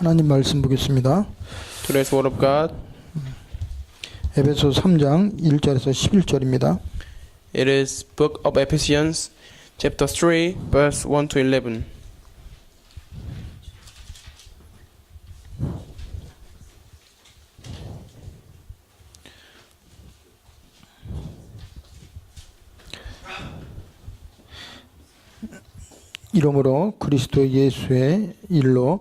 하나님 말씀 보겠습니다. Today's Word of God. 에베소 3장 1절에서 11절입니다. It is Book of Ephesians, chapter 3, verse 1 to 11. 이러므로 그리스도 예수의 일로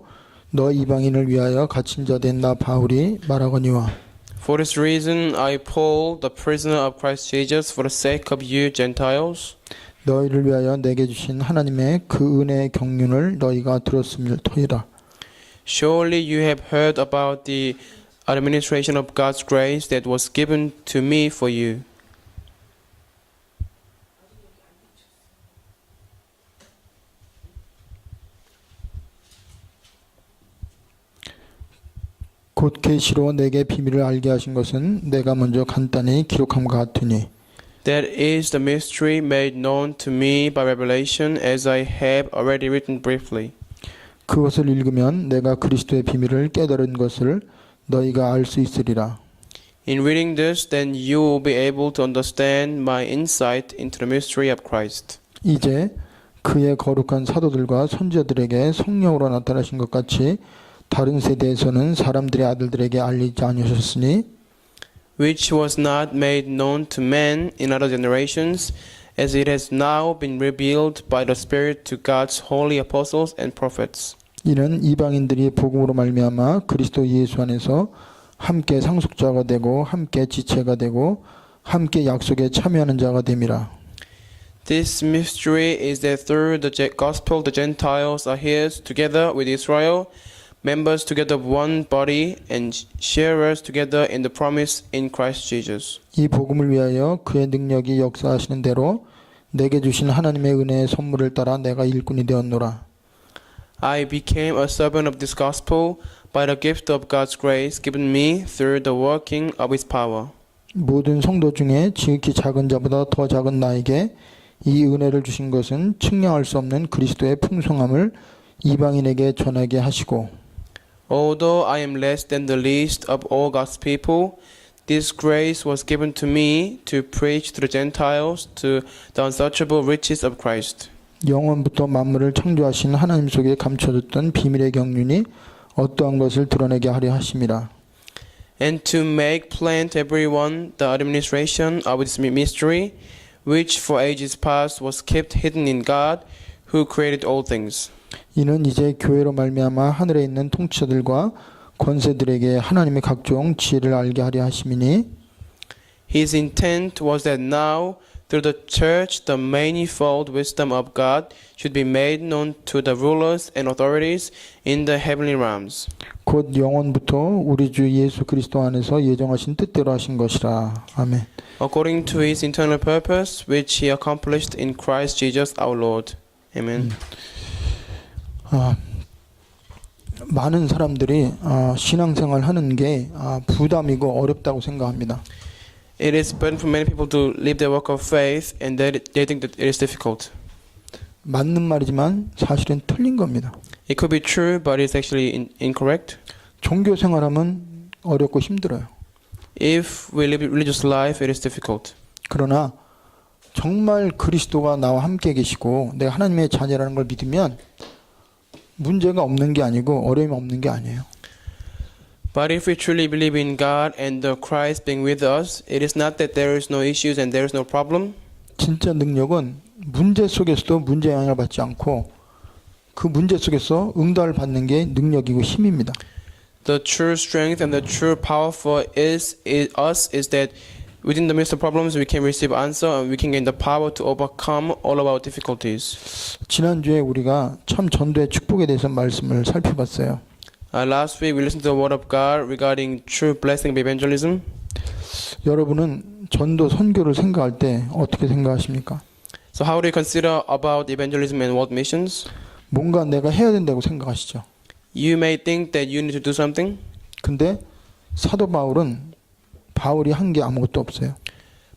너 이방인을 위하여 갇힌 자 된 나 바울이 말하거니와 For this reason, I, Paul, the prisoner of Christ Jesus, for the sake of you Gentiles, 너희를 위하여 내게 주신 하나님의 그 은혜의 경륜을 너희가 들었음을 터이라. surely you have heard about the administration of God's grace that was given to me for you. 곧 계시로 내게 비밀을 알게 하신 것은 내가 먼저 간단히 기록함과 같으니 That is the mystery made known to me by revelation, as I have already written briefly. 그것을 읽으면 내가 그리스도의 비밀을 깨달은 것을 너희가 알 수 있으리라. In reading this, then you will be able to understand my insight into the mystery of Christ. 이제 그의 거룩한 사도들과 선지자들에게 성령으로 나타나신 것 같이 다른 세대에서는 사람들의 아들들에게 알리지 않으셨으니 which was not made known to men in other generations, as it has now been revealed by the Spirit to God's holy apostles and prophets. 이는 이방인들이 복음으로 말미암아 그리스도 예수 안에서 함께 상속자가 되고 함께 지체가 되고 함께 약속에 참여하는 자가 됨이라. This mystery is that through the gospel the Gentiles are heirs together with Israel, members together of one body, and sharers together in the promise in Christ Jesus. 이 복음을 위하여 그의 능력이 역사하시는 대로 내게 주신 하나님의 은혜의 선물을 따라 내가 일꾼이 되었노라. I became a servant of this gospel by the gift of God's grace given me through the working of His power. 모든 성도 중에 지극히 작은 자보다 더 작은 나에게 이 은혜를 주신 것은 측량할 수 없는 그리스도의 풍성함을 이방인에게 전하게 하시고 Although I am less than the least of all God's people, this grace was given to me to preach to the Gentiles to the unsearchable riches of Christ. 영원부터 만물을 창조하신 하나님 속에 감춰졌던 비밀의 경륜이 어떠한 것을 드러내게 하려 하심이라. And to make plain to everyone the administration of this mystery, which for ages past was kept hidden in God, who created all things. 이는 이제 교회로 말미암아 하늘에 있는 통치자들과 권세들에게 하나님의 각종 지혜를 알게 하려 하심이니 His intent was that now, through the church, the manifold wisdom of God should be made known to the rulers and authorities in the heavenly realms. 곧 영원부터 우리 주 예수 그리스도 안에서 예정하신 뜻대로 하신 것이라. 아멘. According to His eternal purpose, which He accomplished in Christ Jesus our Lord. Amen. 많은 사람들이 신앙생활 하는 게 부담이고 어렵다고 생각합니다. It is burden for many people to live their walk of faith, and they think that it is difficult. 맞는 말이지만 사실은 틀린 겁니다. It could be true, but it's actually incorrect. 종교 생활하면 어렵고 힘들어요. If we live religious life, it is difficult. 그러나 정말 그리스도가 나와 함께 계시고 내가 하나님의 자녀라는 걸 믿으면 문제가 없는 게 아니고 어려움이 없는 게 아니에요. But if we truly believe in God and the Christ being with us, it is not that there is no issues and there is no problem. 진짜 능력은 문제 속에서도 문제 영향을 받지 않고 그 문제 속에서 응답을 받는 게 능력이고 힘입니다. The true strength and the true power for us is that within the midst of problems we can receive answer and we can gain the power to overcome all of our difficulties. 지난주에 우리가 참 전도의 축복에 대해서 말씀을 살펴봤어요. Last week we listened to the word of God regarding true blessing of evangelism. 여러분은 전도 선교를 생각할 때 어떻게 생각하십니까? So how do you consider about evangelism and world missions? 뭔가 내가 해야 된다고 생각하시죠. You may think that you need to do something. 근데 사도 바울이 한 게 아무것도 없어요.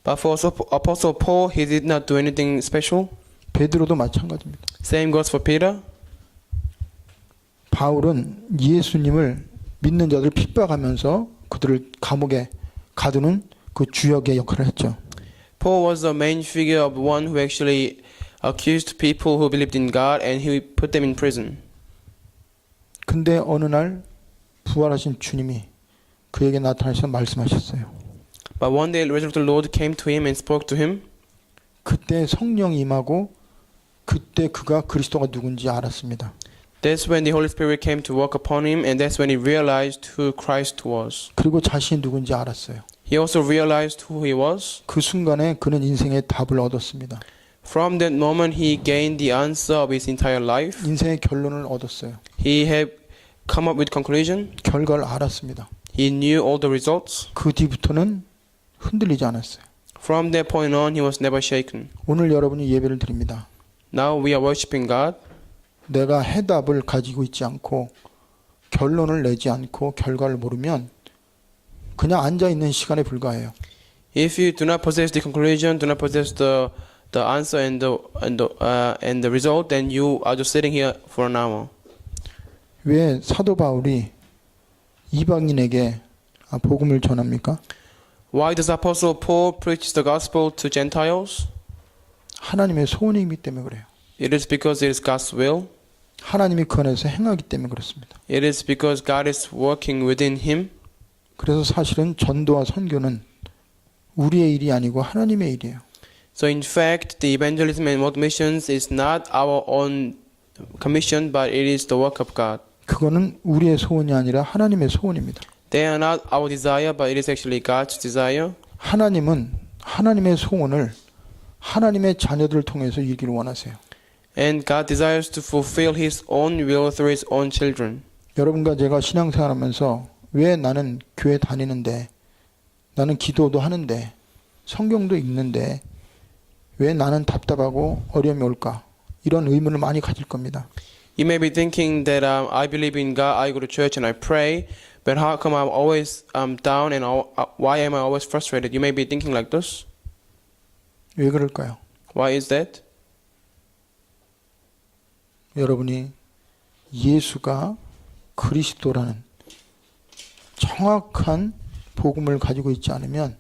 But for Apostle Paul, he did not do anything special. 베드로도 마찬가지입니다. Same goes for Peter. 바울은 예수님을 믿는 자들을 핍박하면서 그들을 감옥에 가두는 그 주역의 역할을 했죠. Paul was the main figure of one who actually accused people who believed in God and he put them in prison. 근데 어느 날 부활하신 주님이 그에게 나타나셔서 말씀하셨어요. But one day, resurrected Lord came to him and spoke to him. 그때 성령이 임하고 그때 그가 그리스도가 누군지 알았습니다. That's when the Holy Spirit came to work upon him, and that's when he realized who Christ was. 그리고 자신이 누군지 알았어요. He also realized who he was. 그 순간에 그는 인생의 답을 얻었습니다. From that moment, he gained the answer of his entire life. 인생의 결론을 얻었어요. He had come up with conclusion. 결과를 알았습니다. He knew all the results. 그 뒤부터는 흔들리지 않았어요. From that point on, he was never shaken. 오늘 여러분이 예배를 드립니다. Now we are worshiping God. 내가 해답을 가지고 있지 않고 결론을 내지 않고 결과를 모르면 그냥 앉아 있는 시간에 불과해요. If you do not possess the conclusion, do not possess the answer and the result, then you are just sitting here for an hour. 왜 사도 바울이 이방인에게 복음을 전합니까? Why does Apostle Paul preach the gospel to Gentiles? 하나님의 소원이기 때문에 그래요. It is because it is God's will. 하나님이 그 안에서 행하기 때문에 그렇습니다. It is because God is working within him. 그래서 사실은 전도와 선교는 우리의 일이 아니고 하나님의 일이에요. So in fact, the evangelism and world missions is not our own commission, but it is the work of God. 그거는 우리의 소원이 아니라 하나님의 소원입니다. They are not our desire, but it is actually God's desire. 하나님은 하나님의 소원을 하나님의 자녀들을 통해서 이루기를 원하세요. And God desires to fulfill His own will through His own children. 여러분과 제가 신앙생활하면서 왜 나는 교회 다니는데 나는 기도도 하는데 성경도 읽는데 왜 나는 답답하고 어려움이 올까? 이런 의문을 많이 가질 겁니다. You may be thinking that I believe in God, I go to church and I pray, but how come I'm always down and why am I always frustrated? You may be thinking like this. 왜 그럴까요? Why is that? 여러분이 예수가 그리스도라는 정확한 복음을 가지고 있지 않으면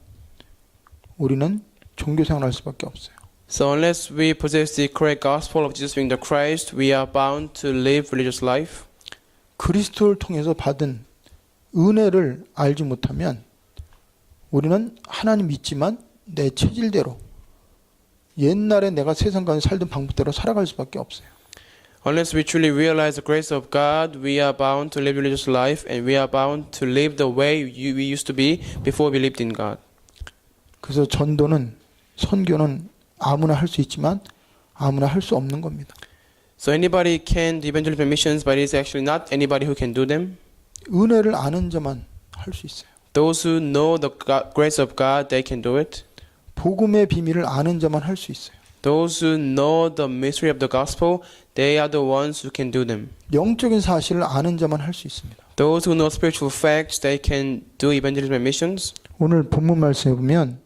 우리는 종교생활을 할 수밖에 없어요. So unless we possess the correct gospel of Jesus being the Christ, we are bound to live religious life. 그리스도를 통해서 받은 은혜를 알지 못하면 우리는 하나님 믿지만 내 체질대로 옛날에 내가 세상 가운데 살던 방법대로 살아갈 수밖에 없어요. Unless we truly realize the grace of God, we are bound to live religious life and we are bound to live the way we used to be before we lived in God. 그래서 전도는 선교는 아무나 할 수 있지만 아무나 할 수 없는 겁니다. So anybody can do evangelism and missions, but it's actually not anybody who can do them. 은혜를 아는 자만 할 수 있어요. Those who know the grace of God, they can do it. 복음의 비밀을 아는 자만 할 수 있어요. Those who know the mystery of the gospel, they are the ones who can do them. 영적인 사실을 아는 자만 할 수 있습니다. Those who know spiritual facts, they can do evangelism and missions. 오늘 본문 말씀에 보면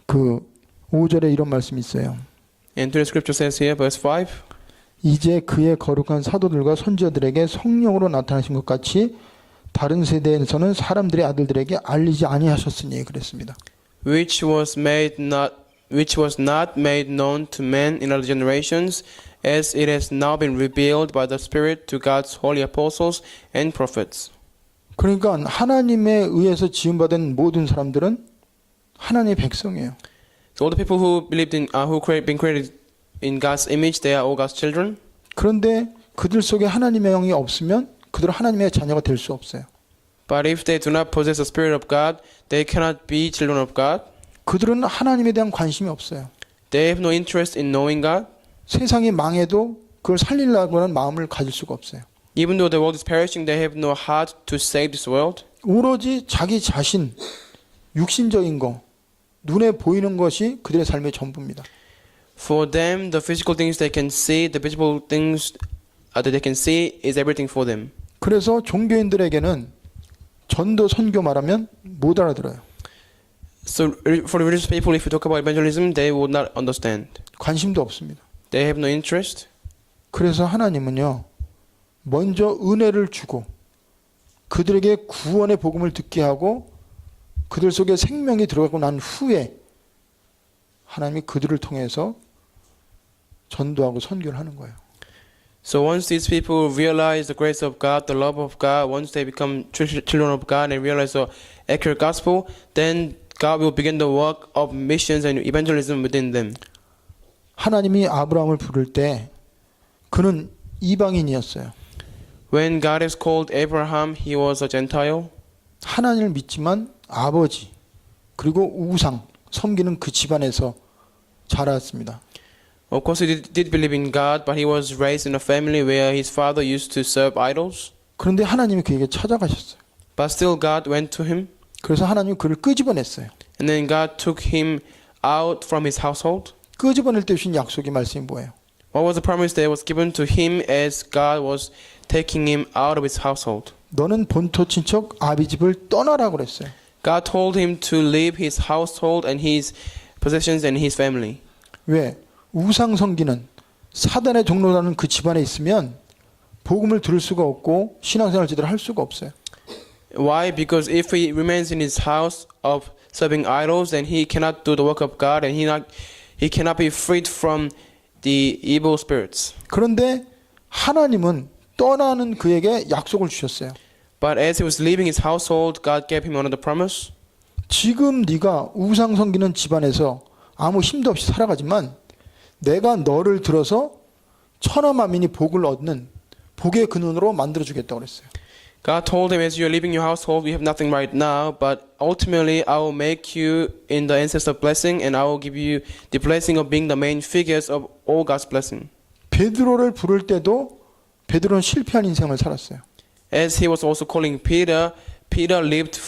그 5절에 이런 말씀이 있어요. And to the scripture says here, verse 5, 이제 그의 거룩한 사도들과 선지자들에게 성령으로 나타나신 것 같이 다른 세대에서는 사람들의 아들들에게 알리지 아니하셨으니 그랬습니다. which was not made known to men in other generations, as it has now been revealed by the Spirit to God's holy apostles and prophets. 그러니까 하나님에 의해서 지음받은 모든 사람들은 하나님의 백성이에요. So all the people who believed in, been created in God's image, they are all God's children. 그런데 그들 속에 하나님의 영이 없으면 그들은 하나님의 자녀가 될 수 없어요. But if they do not possess the Spirit of God, they cannot be children of God. 그들은 하나님에 대한 관심이 없어요. They have no interest in knowing God. 세상이 망해도 그걸 살리려고 하는 마음을 가질 수가 없어요. Even though the world is perishing, they have no heart to save this world. 오로지 자기 자신, 육신적인 거, 눈에 보이는 것이 그들의 삶의 전부입니다. For them, the physical things they can see, the visible things that they can see is everything for them. 그래서 종교인들에게는 전도 선교 말하면 못 알아들어요. So for the religious people, if you talk about evangelism, they would not understand. 관심도 없습니다. They have no interest. 그래서 하나님은요, 먼저 은혜를 주고 그들에게 구원의 복음을 듣게 하고 그들 속에 생명이 들어가고 난 후에 하나님이 그들을 통해서 전도하고 선교를 하는 거예요. So once these people realize the grace of God, the love of God, once they become children of God and realize the accurate gospel, then God will begin the work of missions and evangelism within them. 하나님이 아브라함을 부를 때 그는 이방인이었어요. When God has called Abraham, he was a Gentile. 하나님을 믿지만 아버지 그리고 우상 섬기는 그 집안에서 자랐습니다. Of course, he did believe in God, but he was raised in a family where his father used to serve idols. 그런데 하나님이 그에게 찾아가셨어요. But still, God went to him, 그래서 하나님이 그를 끄집어냈어요. and then God took him out from his household. 끄집어낼 때 주신 약속의 말씀이 뭐예요? What was the promise that was given to him as God was taking him out of his household? 너는 본토 친척 아비 집을 떠나라고 그랬어요. God told him to leave his household and his possessions and his family. 왜? 우상 섬기는 사단의 종로라는 그 집안에 있으면 복음을 들을 수가 없고 신앙생활 제대로 할 수가 없어요. Why? Because if he remains in his house of serving idols, then he cannot do the work of God, and he cannot be freed from the evil spirits. 그런데 하나님은 떠나는 그에게 약속을 주셨어요. But as he was leaving his household, God gave him another promise. 지금 네가 우상 섬기는 집안에서 아무 힘도 없이 살아가지만 내가 너를 들어서 천하만민이 복을 얻는 복의 근원으로 만들어주겠다고 그랬어요. God told him, as you are leaving your household, you have nothing right now, but ultimately I will make you in the ancestor blessing, and I will give you the blessing of being the main figures of all God's blessing. 베드로를 부를 때도 베드로는 실패한 인생을 살았어요. As he was also calling Peter, Peter lived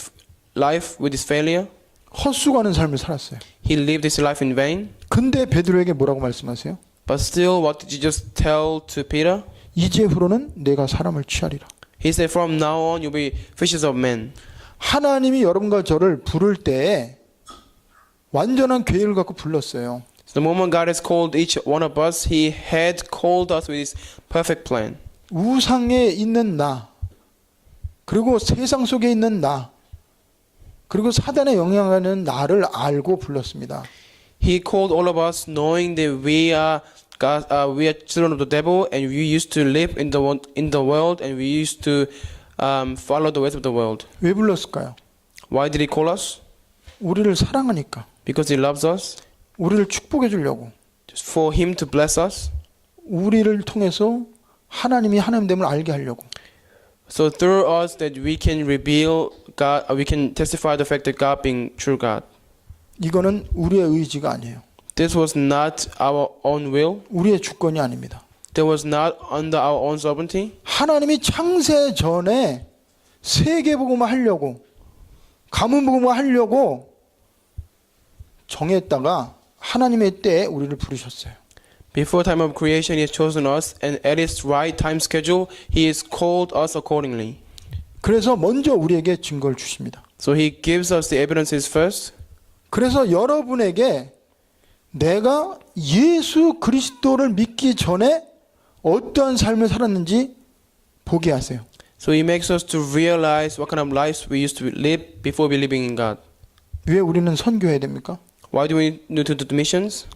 life with his failure. 헛수고하는 삶을 살았어요. He lived his life in vain. 근데 베드로에게 뭐라고 말씀하세요? But still, what did you just tell to Peter? 이제후로는 내가 사람을 취하리라. He said, from now on, you'll be fishers of men. 하나님이 여러분과 저를 부를 때에 완전한 계획을 갖고 불렀어요. So the moment God has called each one of us, He had called us with His perfect plan. 우상에 있는 나, 그리고 세상 속에 있는 나, 그리고 사단의 영향하는 나를 알고 불렀습니다. He called all of us, knowing that we are children of the devil, and we used to live in the world, and we used to follow the ways of the world. 왜 불렀을까요? Why did He call us? 우리를 사랑하니까. Because He loves us. 우리를 축복해 주려고. Just for Him to bless us. 우리를 통해서 하나님이 하나님됨을 알게 하려고. So through us that we can reveal God, we can testify the fact that God being true God. 이거는 우리의 의지가 아니에요. This was not our own will. 우리의 주권이 아닙니다. That was not under our own sovereignty. 하나님이 창세 전에 세계복음을 하려고 가문복음을 하려고 정했다가 하나님의 때에 우리를 부르셨어요. Before time of creation, He has chosen us, and at His right time schedule, He has called us accordingly. 그래서 먼저 우리에게 증거를 주십니다. So He gives us the evidences first. 그래서 여러분에게 내가 예수 그리스도를 믿기 전에 어떠한 삶을 살았는지 보게 하세요. So He makes us to realize what kind of lives we used to live before believing in God. 왜 우리는 선교해야 됩니까? Why do we need to do the missions?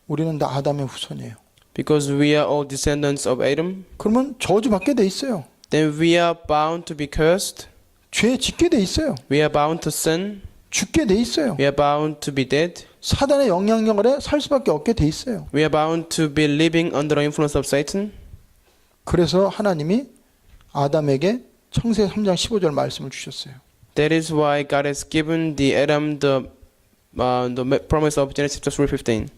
우리는 다 아담의 후손이에요. Because we are all descendants of Adam. 그러면 저주받게 돼 있어요. Then we are bound to be cursed. 죄 짓게 돼 있어요. We are bound to sin. 죽게 돼 있어요. We are bound to be dead. 사단의 영향력 아래 살 수밖에 없게 돼 있어요. We are bound to be living under the influence of Satan. 그래서 하나님이 아담에게 창세기 3장 15절 말씀을 주셨어요. That is why God has given the Adam the promise of Genesis 3:15.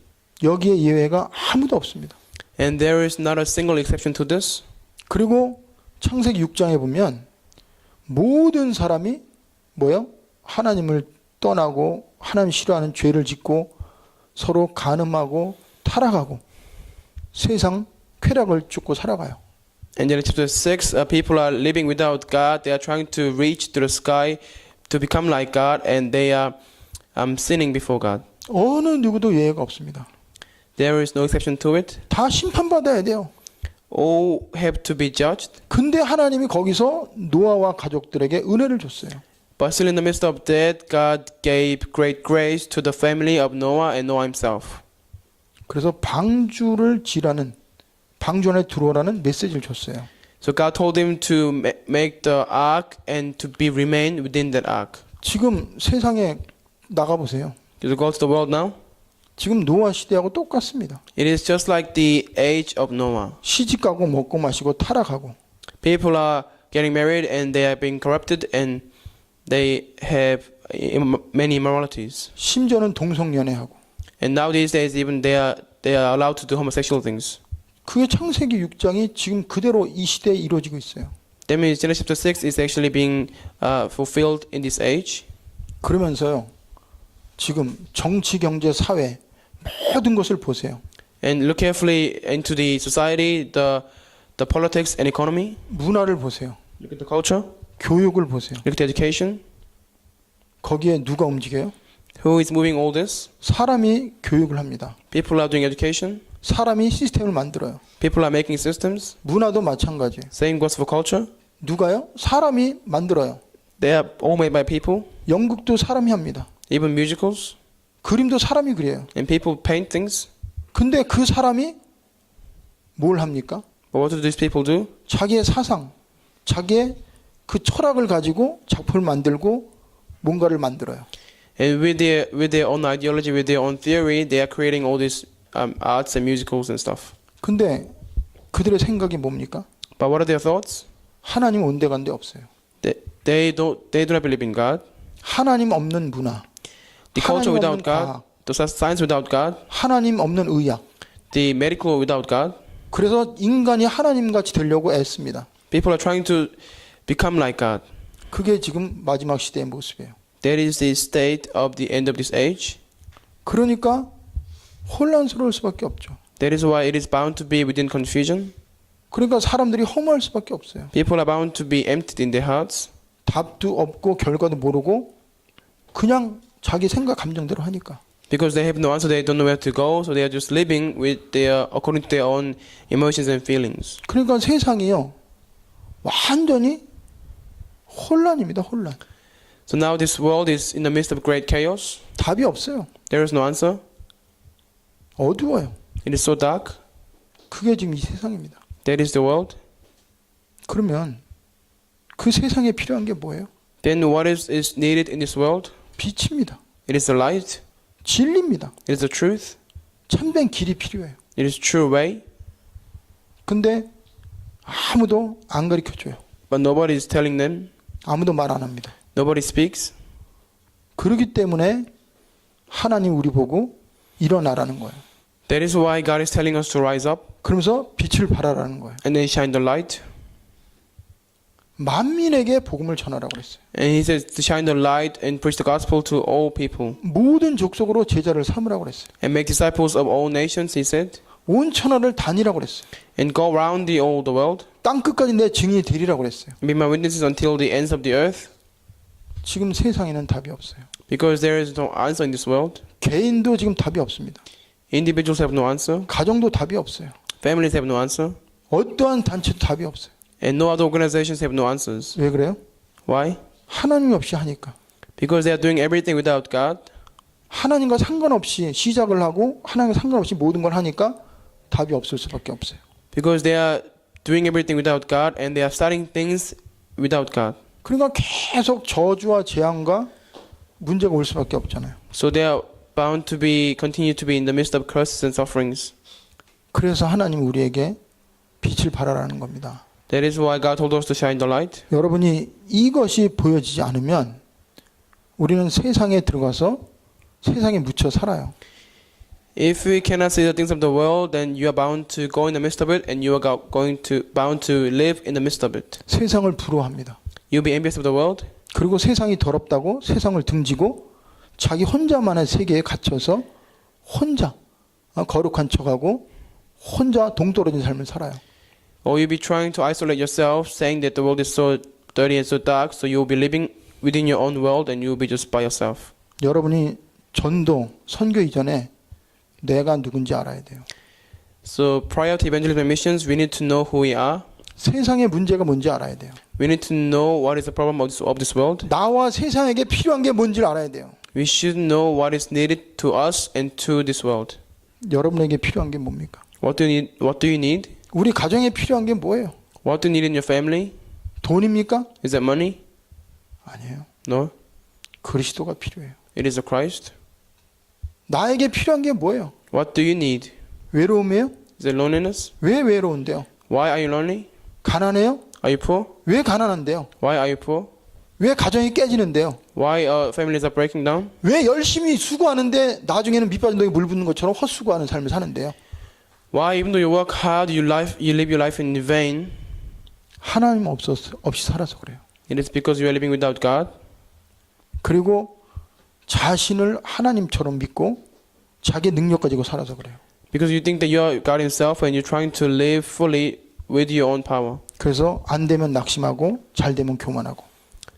여기에 예외가 아무도 없습니다. And there is not a single exception to this. 그리고 창세기 6장에 보면 모든 사람이 뭐요? 하나님을 떠나고 하나님 싫어하는 죄를 짓고 서로 간음하고 타락하고 세상 쾌락을 쫓고 살아가요. And in chapter 6, people are living without God. They are trying to reach to the sky to become like God, and they are sinning before God. 어느 누구도 예외가 없습니다. There is no exception to it. 다 심판받아야 돼요. all have to be judged. 근데 하나님이 거기서 노아와 가족들에게 은혜를 줬어요. But still in the midst of that, God gave great grace to the family of Noah and Noah himself. 그래서 방주 안에 들어오라는 메시지를 줬어요. So God told him to make the ark and to be remain within that ark. 지금 세상에 나가보세요. You go to the world now. 지금 노아 시대하고 똑같습니다. It is just like the age of Noah. 시집가고 먹고 마시고 타락하고 People are getting married and they are being corrupted and they have many immoralities. 심지어는 동성연애하고 And now these days even they are allowed to do homosexual things. 그게 창세기 6장이 지금 그대로 이 시대에 이루어지고 있어요. That means Genesis chapter 6 is actually being fulfilled in this age. 그러면서요. 지금 정치, 경제, 사회 모든 것을 보세요. And look carefully into the society, the politics and economy. 문화를 보세요. Look at the culture. 교육을 보세요. Look at the education. 거기에 누가 움직여요? Who is moving all this? 사람이 교육을 합니다. People are doing education. 사람이 시스템을 만들어요. People are making systems. 문화도 마찬가지예요. Same goes for culture. 누가요? 사람이 만들어요. They are all made by people. 연극도 사람이 합니다. Even musicals. 그림도 사람이 그려요. And people paint things. 근데 그 사람이 뭘 합니까? But what do these people do? 자기의 사상, 자기의 그 철학을 가지고 작품을 만들고 뭔가를 만들어요. And with their own ideology, with their own theory, they are creating all these arts and musicals and stuff. 근데 그들의 생각이 뭡니까? But what are their thoughts? 하나님 온데간데 없어요. They do not believe in God. 하나님 없는 문화, The culture 하나님 without 없는 God. 과학, The science without God. 하나님 없는 의학. The medical without God. 그래서 인간이 하나님같이 되려고 애씁니다. People are trying to become like God. 그게 지금 마지막 시대의 모습이에요. That is the state of the end of this age. 그러니까 혼란스러울 수밖에 없죠. That is why it is bound to be within confusion. 그러니까 사람들이 허무할 수밖에 없어요. People are bound to be emptied in their hearts 답도 없고 결과도 모르고 그냥 자기 생각 감정대로 하니까. because they have no answer. They don't know where to go, so they are just living with according to their own emotions and feelings. 그러니까 세상이요 완전히 혼란입니다. 혼란. So now this world is in the midst of great chaos. 답이 없어요. There is no answer. 어두워요. It is so dark. 그게 지금 이 세상입니다. That is the world. 그러면 그 세상에 필요한 게 뭐예요? Then what is needed in this world? 빛입니다. It is the light. 진리입니다. It is the truth. 참된 길이 필요해요. It is true way. 근데 아무도 안 가르쳐줘요. But nobody is telling them. 아무도 말 안 합니다. Nobody speaks. 그렇기 때문에 하나님 우리 보고 일어나라는 거예요. That is why God is telling us to rise up 그러면서 빛을 발하라는 거예요. and then shine the light. 만민에게 복음을 전하라고 그랬어요. And He says to shine the light and preach the gospel to all people 모든 족속으로 제자를 삼으라고 그랬어요. and make disciples of all nations. He said, 온 천하를 다니라고 그랬어요. and go around all the world 땅 끝까지 내 증인이 되리라고 그랬어요. and be my witnesses until the ends of the earth. 지금 세상에는 답이 없어요. Because there is no answer in this world. 개인도 지금 답이 없습니다. Individuals have no answer. 가정도 답이 없어요. Families have no answer. 어떠한 단체도 답이 없어요. And no other organizations have no answers. 왜 그래요? Why? 하나님 없이 하니까. Because they are doing everything without God. 하나님과 상관없이 시작을 하고 하나님과 상관없이 모든 걸 하니까 답이 없을 수밖에 없어요. Because they are doing everything without God and they are starting things without God. 그러니까 계속 저주와 재앙과 문제가 올 수밖에 없잖아요. So they are bound to continue to be in the midst of curses and sufferings. 그래서 하나님 우리에게 빛을 발하라는 겁니다. That is why God told us to shine the light. 여러분이 이것이 보여지지 않으면 우리는 세상에 들어가서 세상에 묻혀 살아요. If we cannot see the things of the world, then you are bound to go in the midst of it, and you are bound to live in the midst of it. 세상을 부러워합니다. You'll be envious of the world, 그리고 세상이 더럽다고 세상을 등지고 자기 혼자만의 세계에 갇혀서 혼자 거룩한 척하고 혼자 동떨어진 삶을 살아요. or you'll be trying to isolate yourself, saying that the world is so dirty and so dark, so you'll be living within your own world, and you'll be just by yourself. 여러분이 전도, 선교 이전에 내가 누군지 알아야 돼요. So prior to evangelism and missions, we need to know who we are. 세상의 문제가 뭔지 알아야 돼요. We need to know what is the problem of this world. 나와 세상에게 필요한 게 뭔지를 알아야 돼요. We should know what is needed to us and to this world. 여러분에게 필요한 게 뭡니까? What do you need? What do you need? 우리 가정에 필요한 게 뭐예요? What do you need in your family? 돈입니까? Is that money? 아니에요. No. 그리스도가 필요해요. It is the Christ. 나에게 필요한 게 뭐예요? What do you need? 외로움이에요? Is it loneliness? 왜 외로운데요? Why are you lonely? 가난해요? Are you poor? 왜 가난한데요? Why are you poor? 왜 가정이 깨지는데요? Why families are breaking down? 왜 열심히 수고하는데 나중에는 밑빠진 독에 물 붓는 것처럼 헛수고하는 삶을 사는데요? Why, even though you work hard, you live your life in vain? 하나님 없이 살아서 그래요. It is because you are living without God. 그리고 자신을 하나님처럼 믿고 자기 능력 가지고 살아서 그래요. Because you think that you are God Himself and you're trying to live fully with your own power. 그래서 안 되면 낙심하고 잘 되면 교만하고.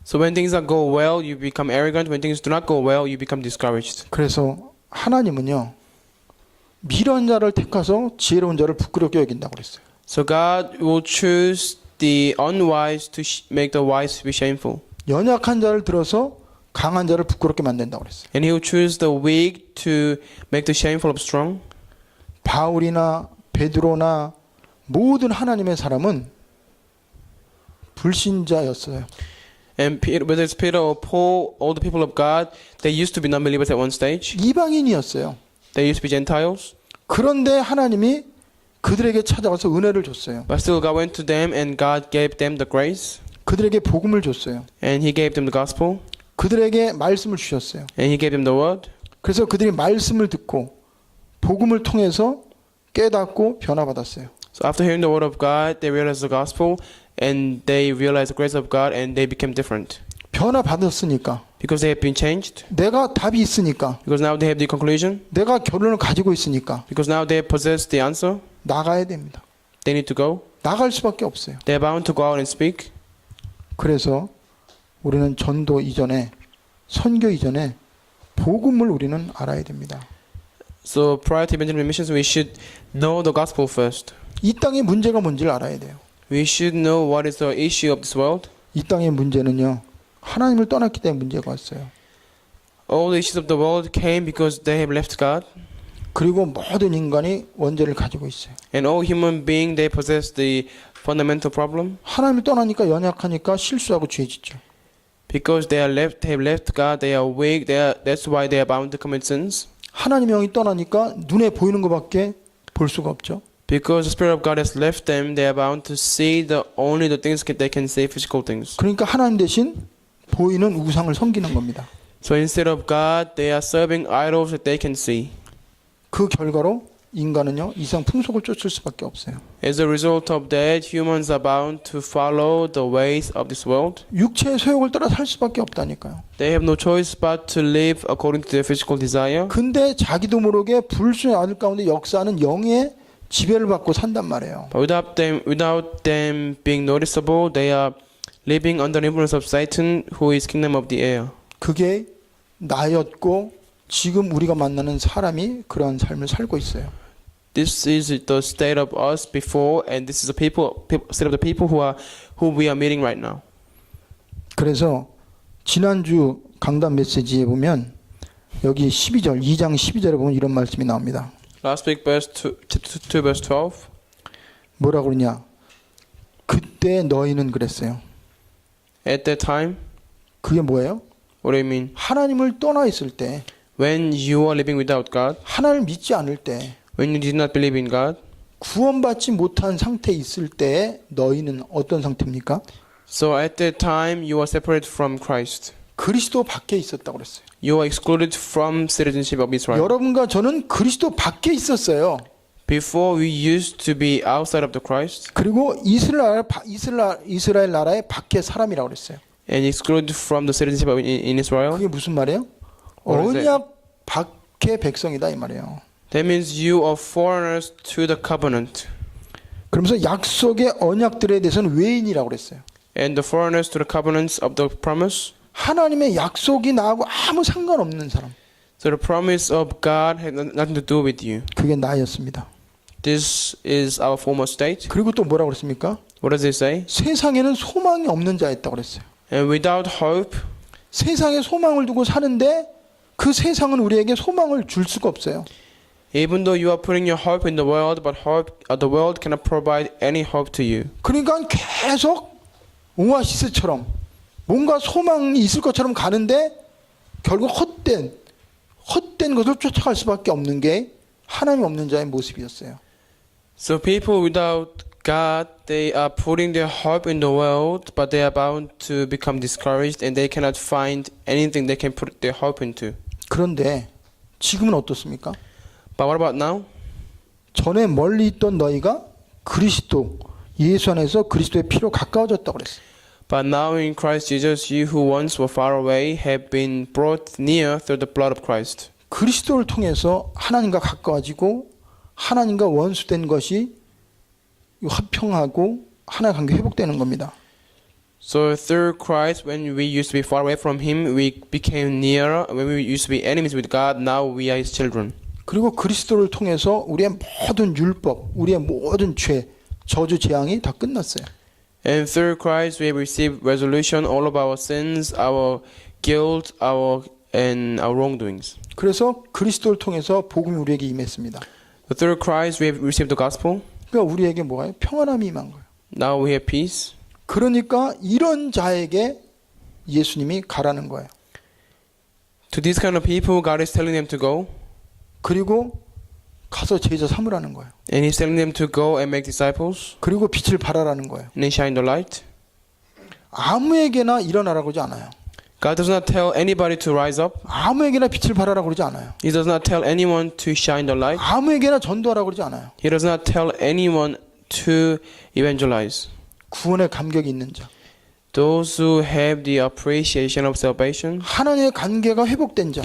So when things go well, you become arrogant. When things do not go well, you become discouraged. 그래서 하나님은요, 미련한 자를 택하서 지혜로운 자를 부끄럽게 여긴다고 그랬어요. So God will choose the unwise to make the wise to be shameful. 연약한 자를 들어서 강한 자를 부끄럽게 만든다고 그랬어요. And He will choose the weak to make the shameful of strong. 바울이나 베드로나 모든 하나님의 사람은 불신자였어요. And whether it's Peter or Paul, all the people of God, they used to be non-believers at one stage. 이방인이었어요. They used to be Gentiles. 그런데 하나님이 그들에게 찾아가서 은혜를 줬어요. But still God went to them and God gave them the grace. 그들에게 복음을 줬어요. And He gave them the gospel. 그들에게 말씀을 주셨어요. And He gave them the word. 그래서 그들이 말씀을 듣고 복음을 통해서 깨닫고 변화받았어요. So after hearing the word of God, they realized the gospel and they realized the grace of God and they became different. 변화받았으니까, Because they have been changed. 내가 답이 있으니까, Because now they have the conclusion. 내가 결론을 가지고 있으니까 Because now they possess the answer. 나가야 됩니다. They need to go. 나갈 수밖에 없어요. They are bound to go out and speak. 그래서 우리는 전도 이전에, 선교 이전에 복음을 우리는 알아야 됩니다. So prior to evangelism and missions, we should know the gospel first. 이 땅의 문제가 뭔지를 알아야 돼요. We should know what is the issue of this world. 이 땅의 문제는요, 하나님을 떠났기 때문에 문제가 왔어요. All the issues of the world came because they have left God. 그리고 모든 인간이 원죄를 가지고 있어요. And all human beings, they possess the fundamental problem. 하나님을 떠나니까 연약하니까 실수하고 죄짓죠. Because they have left God, they are weak. That's why they are bound to commit sins. 하나님의 영이 떠나니까 눈에 보이는 것밖에 볼 수가 없죠. Because the Spirit of God has left them, they are bound to see only the things they can see, physical things. 그러니까 하나님 대신 보이는 우상을 섬기는 겁니다. So instead of God, they are serving idols that they can see. 그 결과로 인간은요, 이상 풍속을 쫓을 수밖에 없어요. As a result of that, humans are bound to follow the ways of this world. 육체의 소욕을 따라 살 수밖에 없다니까요. They have no choice but to live according to their physical desire. 근데 자기도 모르게 불순의 아들 가운데 역사하는 영의 지배를 받고 산단 말이에요. But without them being noticeable, they are living under the influence of Satan, who is kingdom of the air. 그게 나였고 지금 우리가 만나는 사람이 그러한 삶을 살고 있어요. This is the state of us before, and this is the state of the people who we are meeting right now. 그래서 지난주 강단 메시지에 보면 여기 12절, 2장 12절에 보면 이런 말씀이 나옵니다. Last week, chapter 2, verse 12. 뭐라고 그러냐? 그때 너희는 그랬어요. At that time, 그게 뭐예요? what do you mean? 하나님을 떠나 있을 때, When you are living without God, 하나님을 믿지 않을 때, when you did not believe in God, 구원받지 못한 상태에 있을 때 너희는 어떤 상태입니까? so at that time you are separated from Christ. 그리스도 밖에 있었다고 그랬어요. You are excluded from citizenship of Israel. 여러분과 저는 그리스도 밖에 있었어요. Before we used to be outside of the Christ 그리고 이스라엘 나라의 밖에 사람이라고 그랬어요. and excluded from the citizenship in Israel. 그게 무슨 말이에요? What is that? 언약 밖의 백성이다 이 말이에요. That means you are foreigners to the covenant. 그러면서 약속의 언약들에 대해서는 외인이라고 그랬어요. And the foreigners to the covenants of the promise. 하나님의 약속이 나하고 아무 상관없는 사람. So the promise of God had nothing to do with you. 그게 나였습니다. This is our former state. 그리고 또 뭐라고 그랬습니까? What does it say? 세상에는 소망이 없는 자였다고 그랬어요. And without hope, 세상에 소망을 두고 사는데 그 세상은 우리에게 소망을 줄 수가 없어요. even though you are putting your hope in the world, but the world cannot provide any hope to you. 그러니까 계속 오아시스처럼 뭔가 소망이 있을 것처럼 가는데 결국 헛된 것을 쫓아갈 수밖에 없는 게 하나님 없는 자의 모습이었어요. So people without God, they are putting their hope in the world, but they are bound to become discouraged and they cannot find anything they can put their hope into. 그런데 지금은 어떻습니까? But what about now? 전에 멀리 있던 너희가 그리스도 예수 안에서 그리스도의 피로 가까워졌다고 그랬어요. But now in Christ Jesus, you who once were far away have been brought near through the blood of Christ. 그리스도를 통해서 하나님과 가까워지고 하나님과 원수된 것이 화평하고 하나의 관계 회복되는 겁니다. So through Christ, when we used to be far away from Him, we became nearer. When we used to be enemies with God, now we are His children. 그리고 그리스도를 통해서 우리의 모든 율법, 우리의 모든 죄, 저주, 재앙이 다 끝났어요. And through Christ, we have received resolution all of our sins, our guilt, our wrongdoings. 그래서 그리스도를 통해서 복음이 우리에게 임했습니다. So through Christ, we have received the gospel. 그러니까 우리에게 뭐가요? 평안함이 임한 거예요. Now we have peace. 그러니까 이런 자에게 예수님이 가라는 거예요. To these kind of people, God is telling them to go. 그리고 가서 제자 삼으라는 거예요. And He's telling them to go and make disciples. 그리고 빛을 발하라는 거예요. And they shine the light. 아무에게나 일어나라고 하지 않아요. God does not tell anybody to rise up. 아무에게나 빛을 발하라고 그러지 않아요. He does not tell anyone to shine the light. 아무에게나 전도하라고 그러지 않아요. He does not tell anyone to evangelize. 구원의 감격이 있는 자, Those who have the appreciation of salvation, 하나님의 관계가 회복된 자,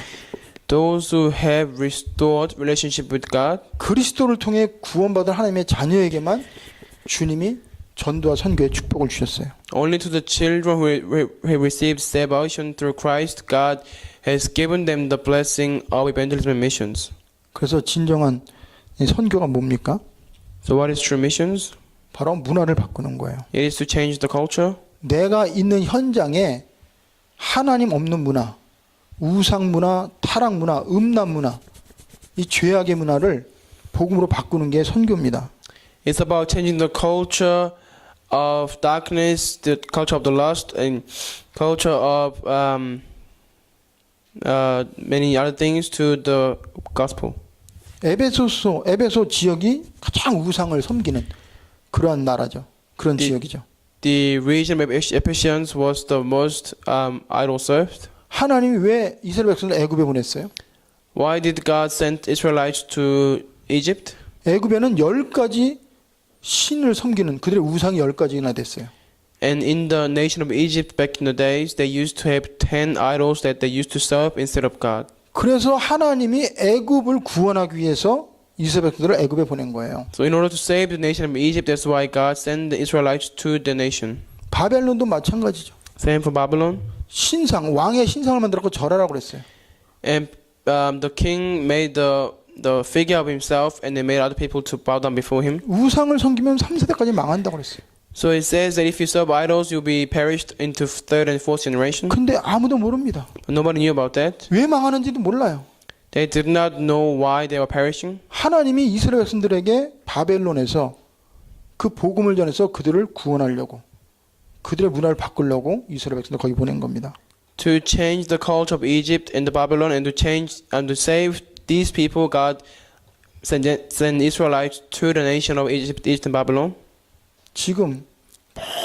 those who have restored relationship with God, 그리스도를 통해 구원받은 하나님의 자녀에게만 주님이 전도와 선교의 축복을 주셨어요. only to the children who have received salvation through Christ, God has given them the blessing of evangelism and missions. 그래서 진정한 이 선교가 뭡니까? So what is true missions? 바로 문화를 바꾸는 거예요. It is to change the culture. 내가 있는 현장에 하나님 없는 문화, 우상 문화, 타락 문화, 음란 문화, 이 죄악의 문화를 복음으로 바꾸는 게 선교입니다. It's about changing the culture of darkness, the culture of the lust, and culture of many other things to the gospel. 에베소 지역이 가장 우상을 섬기는 그러한 나라죠. 그런 지역이죠. The region of Ephesians was the most idol served. 하나님이 왜 이스라엘 백성을 애굽에 보냈어요? Why did God send Israelites to Egypt? 애굽에는 10가지 신을 섬기는 그들의 우상이 10가지나 됐어요. And in the nation of Egypt back in the days, they used to have 10 idols that they used to serve instead of God. 그래서 하나님이 애굽을 구원하기 위해서 이스라엘 백성들을 애굽에 보낸 거예요. So in order to save the nation of Egypt, that's why God sent the Israelites to the nation. 바벨론도 마찬가지죠. Same for Babylon. 신상, 왕의 신상을 만들었고 절하라고 그랬어요. And the king made the figure of himself, and they made other people to bow down before him. 우상을 섬기면 3세대까지 망한다고 그랬어요. So it says that if you serve idols, you'll be perished into third and fourth generation. 근데 아무도 모릅니다. But nobody knew about that. 왜 망하는지도 몰라요. They did not know why they were perishing. 하나님이 이스라엘 백성들에게 바벨론에서 그 복음을 전해서 그들을 구원하려고 그들의 문화를 바꾸려고 이스라엘 백성들 거기 보낸 겁니다. To change the culture of Egypt and the Babylon, and to change and to save these people, God sent Israelites to the nation of Egypt and Babylon. 지금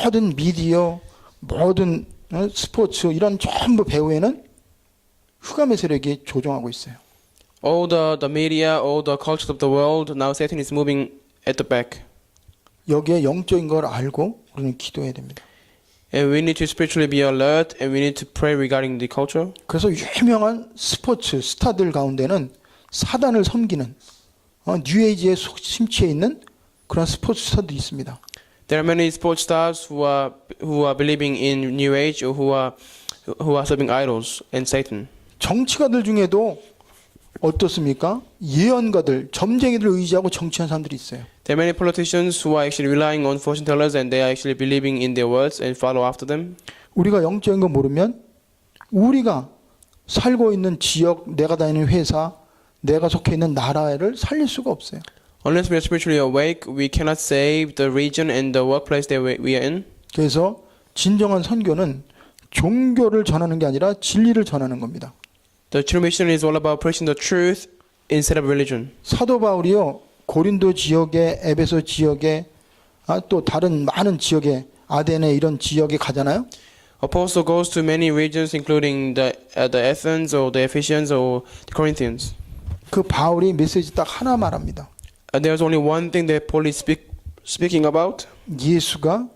모든 미디어, 모든 스포츠 이런 전부 배후에는 흑암의 세력이 조종하고 있어요. All the media, all the cultures of the world, now Satan is moving at the back. 여기에 영적인 걸 알고 우리는 기도해야 됩니다. And we need to spiritually be alert, and we need to pray regarding the culture. 그래서 유명한 스포츠 스타들 가운데는 사단을 섬기는 뉴에이지에 심취해 있는 그런 스포츠 스타들이 있습니다. There are many sports stars who are believing in New Age, or who are serving idols and Satan. 정치가들 중에도 어떻습니까? 예언가들, 점쟁이들을 의지하고 정치하는 사람들이 있어요. There are many politicians who are actually relying on fortune tellers and they are actually believing in their words and follow after them. 우리가 영적인 거 모르면 우리가 살고 있는 지역, 내가 다니는 회사, 내가 속해 있는 나라를 살릴 수가 없어요. Unless we are spiritually awake, we cannot save the region and the workplace that we are in. 그래서 진정한 선교는 종교를 전하는 게 아니라 진리를 전하는 겁니다. The true mission is all about preaching the truth instead of religion. 사도 바울이요, 고린도 지역에, 에베소 지역에, 또 다른 많은 지역에, 아덴에 이런 지역에 가잖아요. Apostle goes to many regions, including the Athens or the Ephesians or the Corinthians. 그 바울이 메시지 딱 하나 말합니다. There's only one thing that Paul is speaking about. 예수가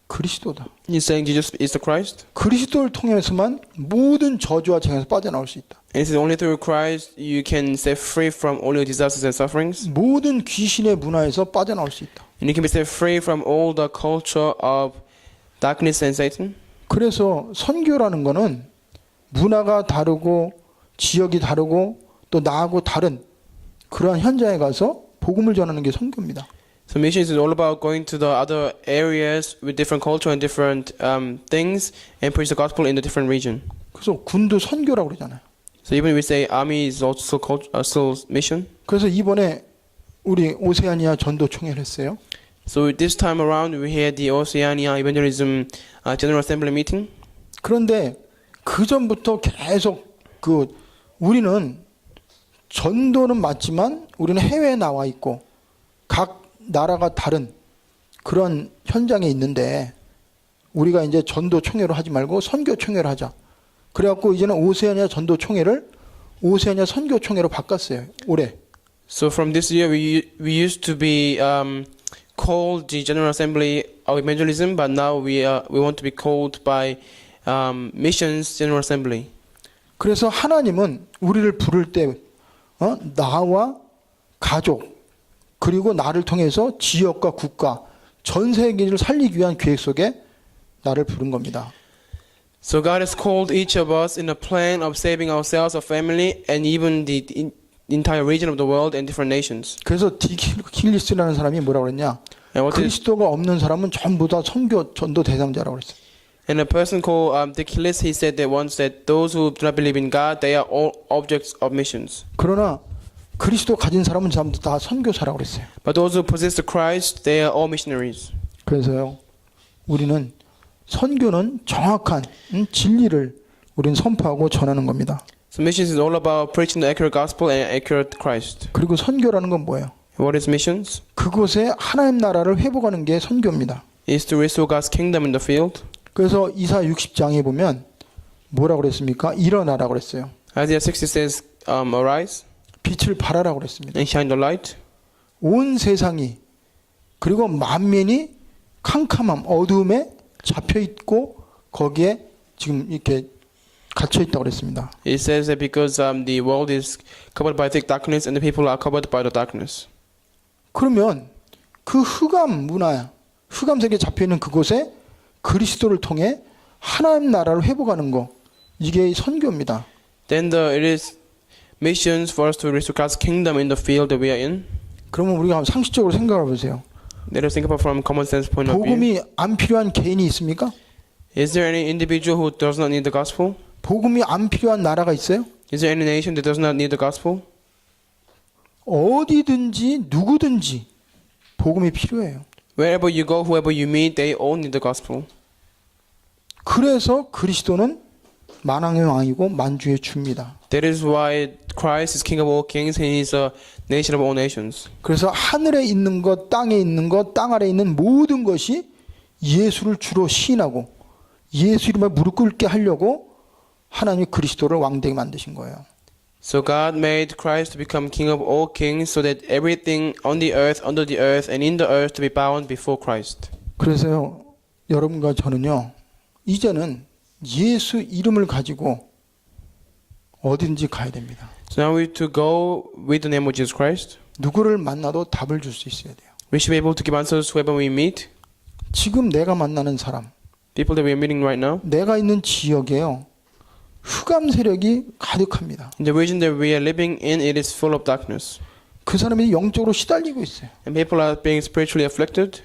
그리스도다. He's saying Jesus is the Christ. 그리스도를 통해서만 모든 저주와 재앙에서 빠져나올 수 있다. And it is only through Christ you can set free from all your disasters and sufferings. 모든 귀신의 문화에서 빠져나올 수 있다. And you can be set free from all the culture of darkness and Satan. 그래서 선교라는 거는 문화가 다르고 지역이 다르고 또 나하고 다른 그러한 현장에 가서 복음을 전하는 게 선교입니다. So missions is all about going to the other areas with different culture and different things and preach the gospel in the different region. 그래서 군도 선교라고 그러잖아요. So even we say army is also still mission. 그래서 이번에 우리 오세아니아 전도 총회를 했어요. So this time around we had the Oceania Evangelism General Assembly meeting. 그런데 그 전부터 계속 우리는 전도는 맞지만 우리는 해외에 나와 있고 각 나라가 다른 그런 현장에 있는데 우리가 이제 전도 총회로 하지 말고 선교 총회를 하자. 그래갖고 이제는 오세아니아 전도 총회를 오세아니아 선교 총회로 바꿨어요. 올해. So from this year we used to be called the General Assembly of Evangelism, but now we want to be called by Missions General Assembly. 그래서 하나님은 우리를 부를 때 나와 가족 그리고 나를 통해서 지역과 국가 전 세계를 살리기 위한 계획 속에 나를 부른 겁니다. So God has called each of us in a plan of saving ourselves, our family, and even the entire region of the world and different nations. 그래서 디킬리스라는 사람이 뭐라고 그랬냐? 그리스도가 없는 사람은 전부 다 선교 전도 대상자라고 그랬어요. And a person called Dick Hillis, he said that once that those who do not believe in God, they are all objects of missions. 그러나 그리스도 가진 사람은 전부 다 선교사라고 그랬어요. But those who possess the Christ, they are all missionaries. 그래서요, 우리는 선교는 정확한 진리를 우리는 선포하고 전하는 겁니다. So missions is all about preaching the accurate gospel and accurate Christ. 그리고 선교라는 건 뭐예요? What is missions? 그곳에 하나님 나라를 회복하는 게 선교입니다. Is to restore God's kingdom in the field. 그래서 이사 60장에 보면 뭐라고 그랬습니까? 일어나라고 그랬어요. Isaiah 60 says, arise 빛을 발하라고 그랬습니다. and shine the light. 온 세상이 그리고 만민이 캄캄함, 어두움에 잡혀 있고 거기에 지금 이렇게 갇혀 있다고 그랬습니다. It says that because the world is covered by thick darkness and the people are covered by the darkness. 그러면 그 흑암 문화, 흑암 세계에 잡혀 있는 그곳에 그리스도를 통해 하나님 나라를 회복하는 거, 이게 선교입니다. Then it is missions for us to restore God's kingdom in the field that we are in. 그러면 우리가 한번 상식적으로 생각해 보세요. Let us think about from common sense point of view. 복음이 안 필요한 개인이 있습니까? Is there any individual who does not need the gospel? 복음이 안 필요한 나라가 있어요? Is there any nation that does not need the gospel? 어디든지 누구든지 복음이 필요해요. Wherever you go, whoever you meet, they all need the gospel. 그래서 그리스도는 만왕의 왕이고 만주의 주입니다. That is why Christ is King of all kings and He is a nation of all nations. 그래서 하늘에 있는 것, 땅에 있는 것, 땅 아래에 있는 모든 것이 예수를 주로 시인하고 예수 이름에 무릎 꿇게 하려고 하나님이 그리스도를 왕되게 만드신 거예요. So God made Christ to become King of all kings so that everything on the earth, under the earth, and in the earth to be bound before Christ. 그래서요, 여러분과 저는요, 이제는 예수 이름을 가지고 어딘지 가야 됩니다. So now we have to go with the name of Jesus Christ. 누구를 만나도 답을 줄 수 있어야 돼요. We should be able to give answers to whoever we meet. 지금 내가 만나는 사람, People that we are meeting right now. 내가 있는 지역에요, 흑암 세력이 가득합니다. In the region that we are living in, it is full of darkness. 그 사람이 영적으로 시달리고 있어요. And people are being spiritually afflicted.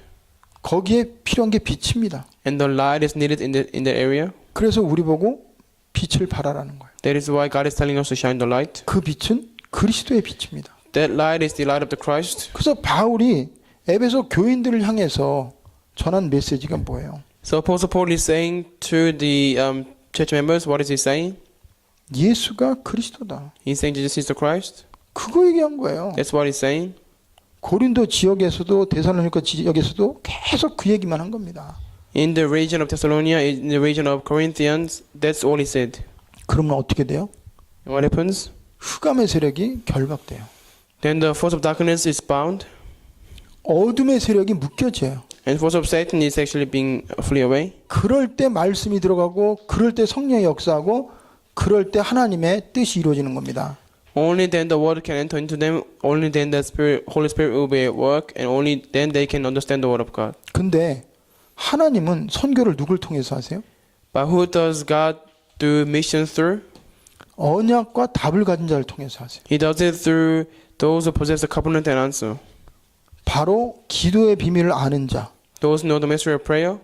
거기에 필요한 게 빛입니다. And the light is needed in that area. 그래서 우리 보고 빛을 발하라는 거예요. That is why God is telling us to shine the light. 그 빛은 그리스도의 빛입니다. That light is the light of the Christ. 그래서 바울이 에베소 교인들을 향해서 전한 메시지가 뭐예요? So Apostle Paul is saying to the church members, what is he saying? 예수가 그리스도다. He's saying Jesus is the Christ. 그거 얘기한 거예요. That's what he's saying. 고린도 지역에서도 데살로니가 지역에서도 계속 그 얘기만 한 겁니다. In the region of Thessalonica, in the region of Corinthians, that's all he said. 그러면 어떻게 돼요? And what happens? 흑암의 세력이 결박돼요. Then the force of darkness is bound, 어둠의 세력이 묶여져요. and the force of Satan is actually being flee away. 그럴 때 말씀이 들어가고 그럴 때 성령이 역사하고 그럴 때 하나님의 뜻이 이루어지는 겁니다. Only then the word can enter into them. Only then the Holy Spirit will be at work, and only then they can understand the word of God. 근데 하나님은 선교를 누굴 통해서 하세요? But who does God do missions through? 언약과 답을 가진 자를 통해서 하세요. He does it through those who possess the covenant and answer. 바로 기도의 비밀을 아는 자, Those who know the mystery of prayer,